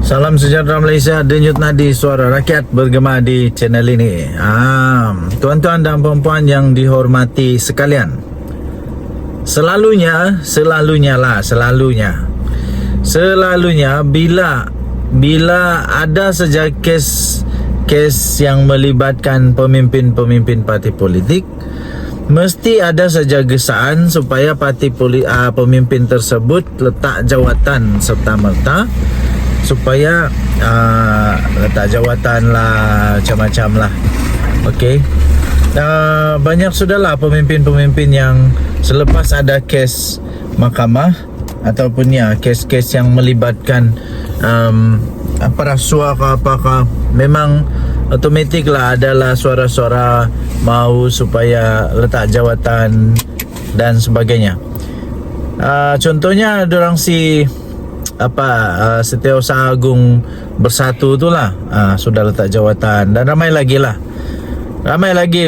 Salam sejahtera Malaysia, denyut nadi suara rakyat bergema di channel ini. Tuan-tuan dan puan-puan yang dihormati sekalian, selalunya bila ada saja kes yang melibatkan pemimpin parti politik, mesti ada saja gesaan supaya pemimpin tersebut letak jawatan serta-merta, supaya letak jawatan lah, macam-macam lah. Okey, banyak sudahlah pemimpin-pemimpin yang selepas ada kes mahkamah ataupun kes-kes yang melibatkan rasuah ke apakah, memang automatik lah adalah suara-suara mahu supaya letak jawatan dan sebagainya. Contohnya dorang Setiausaha Agung Bersatu tu lah, sudah letak jawatan, dan ramai lagi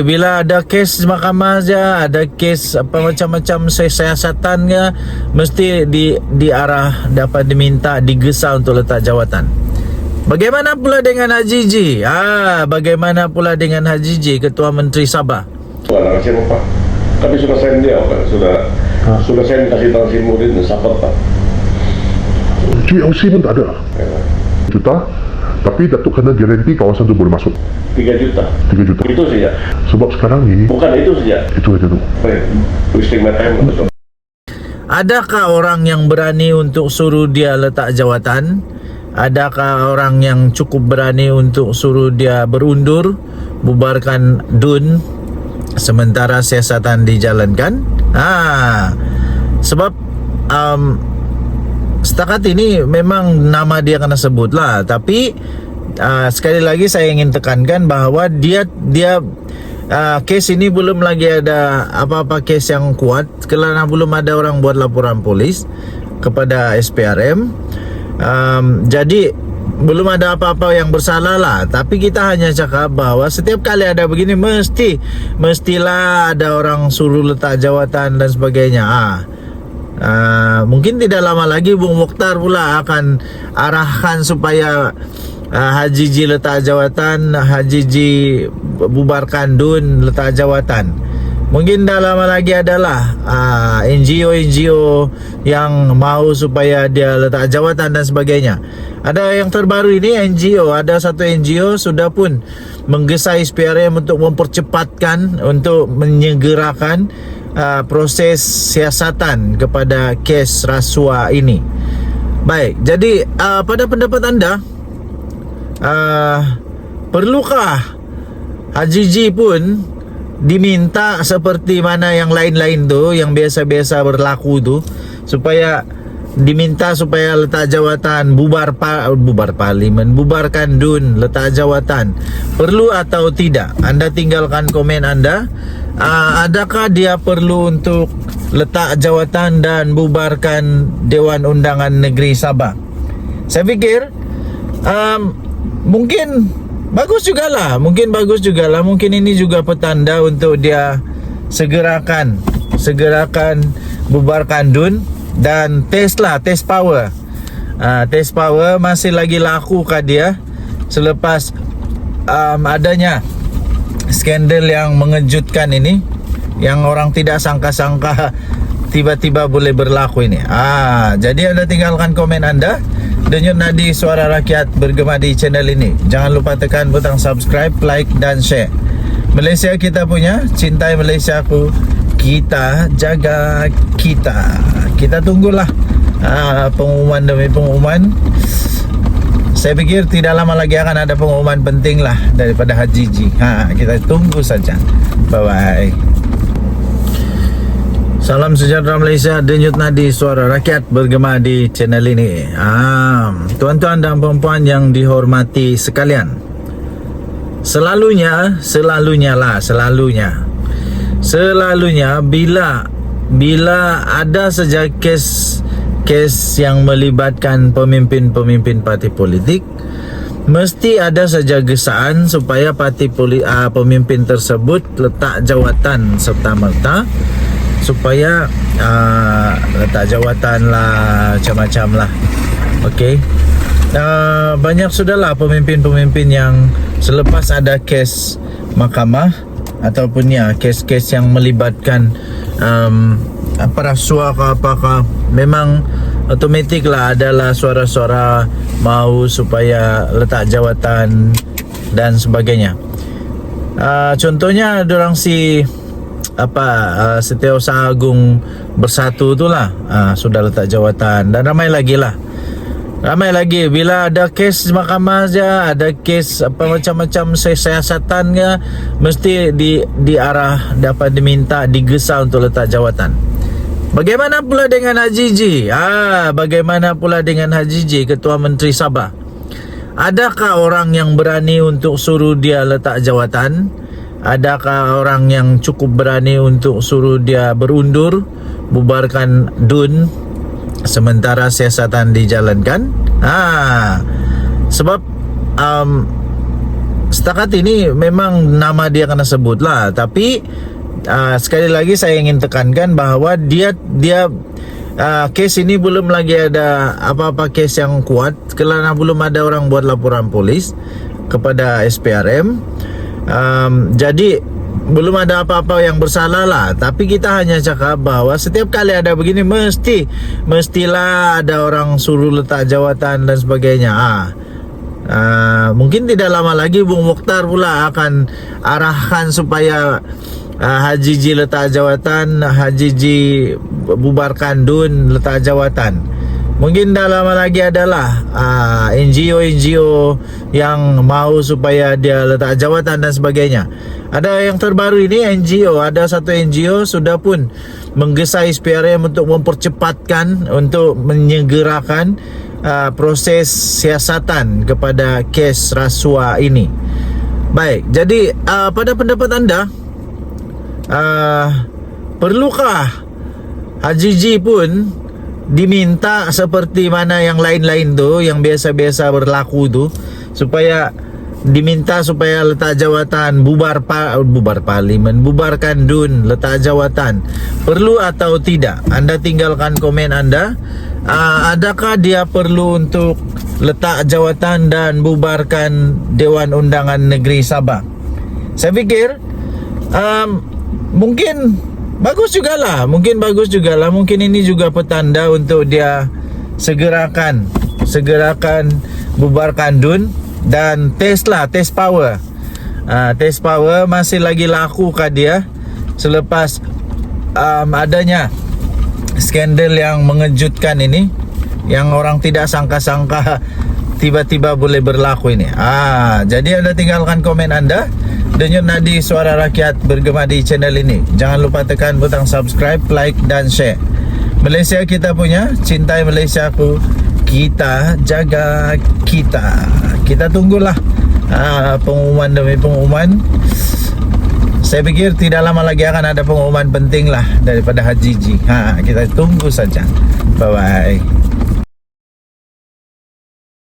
bila ada kes mahkamah saja, ada kes macam-macam siasatan ke, mesti diarah, dapat diminta, digesa untuk letak jawatan. Bagaimana pula dengan Haji G? Bagaimana pula dengan Haji G, Ketua Menteri Sabah? Nak kasih apa? Kami sudah send dia, sudah send kasih tahu si Murid dan Sabah tak? GLC pun tak ada. Juta, tapi Datuk kena garanti kawasan tu boleh masuk 3 juta. Itu saja. Sebab sekarang ni bukan itu saja. Itu aja tu. Wasting my time. Adakah orang yang berani untuk suruh dia letak jawatan? Adakah orang yang cukup berani untuk suruh dia berundur, bubarkan DUN sementara siasatan dijalankan? Sebab setakat ini memang nama dia kena sebut lah, tapi sekali lagi saya ingin tekankan bahawa dia kes ini belum lagi ada apa-apa kes yang kuat, kerana belum ada orang buat laporan polis kepada SPRM. Jadi belum ada apa-apa yang bersalah lah. Tapi kita hanya cakap bahawa setiap kali ada begini, mestilah ada orang suruh letak jawatan dan sebagainya. Mungkin tidak lama lagi Bung Mokhtar pula akan arahkan supaya Haji G letak jawatan, Haji G bubarkan DUN, letak jawatan. Mungkin dah lama lagi adalah NGO yang mahu supaya dia letak jawatan dan sebagainya. Ada yang terbaru ini NGO, ada satu NGO sudah pun menggesa SPRM untuk mempercepatkan, untuk menyegerakan proses siasatan kepada kes rasuah ini. Baik, jadi pada pendapat anda, perlukah Haji G pun diminta seperti mana yang lain-lain tu, yang biasa-biasa berlaku tu, supaya diminta supaya letak jawatan, bubar parlimen, bubarkan DUN, letak jawatan? Perlu atau tidak? Anda tinggalkan komen anda. Adakah dia perlu untuk letak jawatan dan bubarkan Dewan Undangan Negeri Sabah? Saya fikir mungkin bagus jugalah. Mungkin ini juga petanda untuk dia segerakan bubarkan DUN dan test power. Test power masih lagi laku kah dia selepas adanya skandal yang mengejutkan ini, yang orang tidak sangka-sangka tiba-tiba boleh berlaku ini. Jadi anda tinggalkan komen anda. Denyut nadi suara rakyat bergema di channel ini. Jangan lupa tekan butang subscribe, like dan share. Malaysia kita punya, cintai Malaysiaku, kita jaga kita. Kita tunggulah pengumuman demi pengumuman. Saya fikir tidak lama lagi akan ada pengumuman penting lah daripada Haji G. Kita tunggu saja. Bye-bye. Salam sejahtera Malaysia, denyut nadi suara rakyat bergema di channel ini. Tuan-tuan dan puan-puan yang dihormati sekalian, selalunya bila ada saja kes yang melibatkan pemimpin parti politik, mesti ada saja gesaan supaya pemimpin tersebut letak jawatan serta-merta, supaya letak jawatan lah, macam-macam lah. Okey, banyak sudahlah pemimpin-pemimpin yang selepas ada kes mahkamah ataupun ya kes-kes yang melibatkan apa rasuah ke apakah, memang otomatik lah adalah suara-suara mau supaya letak jawatan dan sebagainya. Contohnya dorang si Setiausaha Agung Bersatu itulah sudah letak jawatan, dan ramai lagi bila ada kes mahkamah saja, ada kes apa macam-macam siasatan ya, mesti diarah dapat diminta digesa untuk letak jawatan. Bagaimana pula dengan Haji G? Bagaimana pula dengan Haji G, Ketua Menteri Sabah? Adakah orang yang berani untuk suruh dia letak jawatan? Adakah orang yang cukup berani untuk suruh dia berundur, bubarkan DUN sementara siasatan dijalankan? Sebab setakat ini memang nama dia kena sebut lah. Tapi sekali lagi saya ingin tekankan bahawa dia kes ini belum lagi ada apa-apa kes yang kuat, kerana belum ada orang buat laporan polis kepada SPRM. Jadi belum ada apa-apa yang bersalah lah. Tapi kita hanya cakap bahawa setiap kali ada begini mestilah ada orang suruh letak jawatan dan sebagainya. Mungkin tidak lama lagi Bung Mokhtar pula akan arahkan supaya Haji G letak jawatan, Haji G bubarkan DUN letak jawatan. Mungkin dah lama lagi adalah NGO yang mau supaya dia letak jawatan dan sebagainya. Ada yang terbaru ini NGO, ada satu NGO sudah pun menggesa SPRM untuk mempercepatkan, untuk menyegerakan proses siasatan kepada kes rasuah ini. Baik, jadi pada pendapat anda, perlukah Haji G pun diminta seperti mana yang lain-lain tu, yang biasa-biasa berlaku tu, supaya diminta supaya letak jawatan, bubar parlimen, bubarkan DUN, letak jawatan? Perlu atau tidak? Anda tinggalkan komen anda. Adakah dia perlu untuk letak jawatan dan bubarkan Dewan Undangan Negeri Sabah? Saya fikir mungkin bagus jugalah. Mungkin ini juga petanda untuk dia segerakan bubarkan DUN dan tes power. Tes power masih lagi laku kah dia selepas adanya skandal yang mengejutkan ini, yang orang tidak sangka-sangka tiba-tiba boleh berlaku ini. Jadi anda tinggalkan komen anda. Denyut nadi suara rakyat bergema di channel ini. Jangan lupa tekan butang subscribe, like dan share. Malaysia kita punya, cintai Malaysia ku, kita jaga kita. Kita tunggulah pengumuman demi pengumuman. Saya fikir tidak lama lagi akan ada pengumuman penting lah daripada Haji G. Kita tunggu saja. Bye bye.